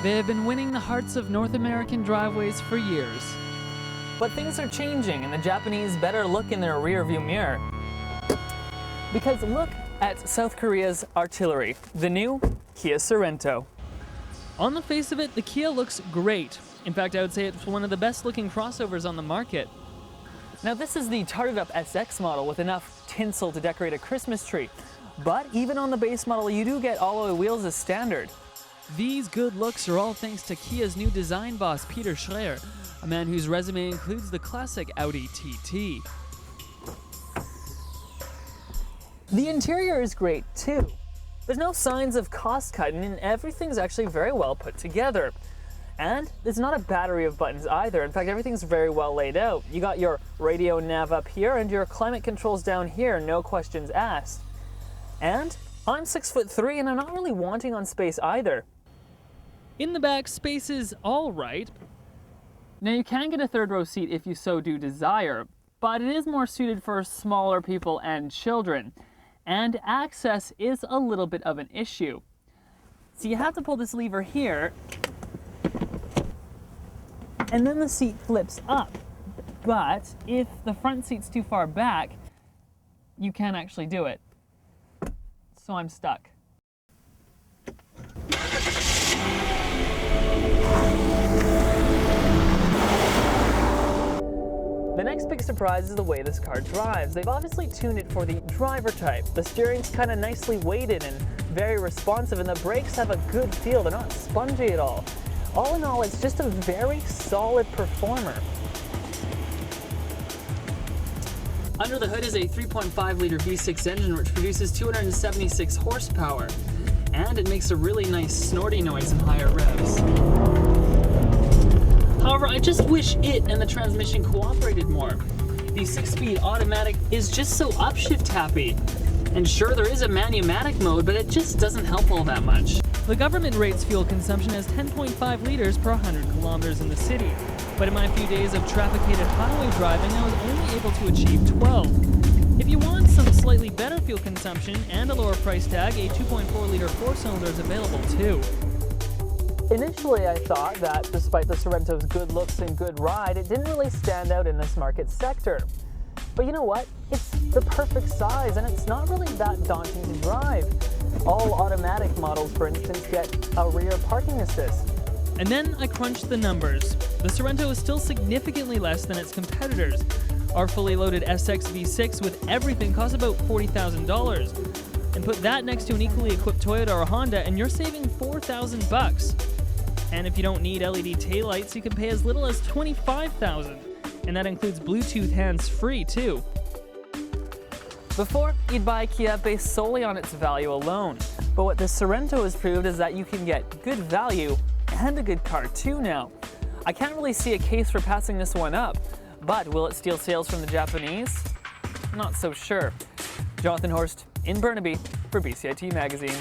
They have been winning the hearts of North American driveways for years. But things are changing and the Japanese better look in their rearview mirror. Because look at South Korea's artillery, the new Kia Sorento. On the face of it, the Kia looks great. In fact, I would say it's one of the best looking crossovers on the market. Now this is the tarted up SX model with enough tinsel to decorate a Christmas tree. But even on the base model, you do get alloy wheels as standard. These good looks are all thanks to Kia's new design boss, Peter Schreier, a man whose resume includes the classic Audi TT. The interior is great too. There's no signs of cost cutting and everything's actually very well put together. And it's not a battery of buttons either. In fact, everything's very well laid out. You got your radio nav up here and your climate controls down here, no questions asked. And I'm 6'3" and I'm not really wanting on space either. In the back, space is all right. Now you can get a third row seat if you so do desire, but it is more suited for smaller people and children. And access is a little bit of an issue. So you have to pull this lever here, and then the seat flips up. But if the front seat's too far back, you can't actually do it. So I'm stuck. The next big surprise is the way this car drives. They've obviously tuned it for the driver type. The steering's kind of nicely weighted and very responsive, and the brakes have a good feel. They're not spongy at all. All in all, it's just a very solid performer. Under the hood is a 3.5-liter V6 engine which produces 276 horsepower, and it makes a really nice snorty noise in higher revs. However, I just wish it and the transmission cooperated more. The 6-speed automatic is just so upshift happy. And sure, there is a manumatic mode, but it just doesn't help all that much. The government rates fuel consumption as 10.5 liters per 100 kilometers in the city. But in my few days of trafficated highway driving, I was only able to achieve 12. If you want some slightly better fuel consumption and a lower price tag, a 2.4-liter 4-cylinder is available too. Initially, I thought that despite the Sorento's good looks and good ride, it didn't really stand out in this market sector. But you know what? It's the perfect size and it's not really that daunting to drive. All automatic models, for instance, get a rear parking assist. And then I crunched the numbers. The Sorento is still significantly less than its competitors. Our fully loaded SX V6 with everything costs about $40,000. And put that next to an equally equipped Toyota or Honda and you're saving $4,000. And if you don't need LED taillights, you can pay as little as $25,000. And that includes Bluetooth hands-free too. Before, you'd buy a Kia based solely on its value alone. But what the Sorento has proved is that you can get good value and a good car too now. I can't really see a case for passing this one up, but will it steal sales from the Japanese? Not so sure. Jonathan Horst in Burnaby for BCIT Magazine.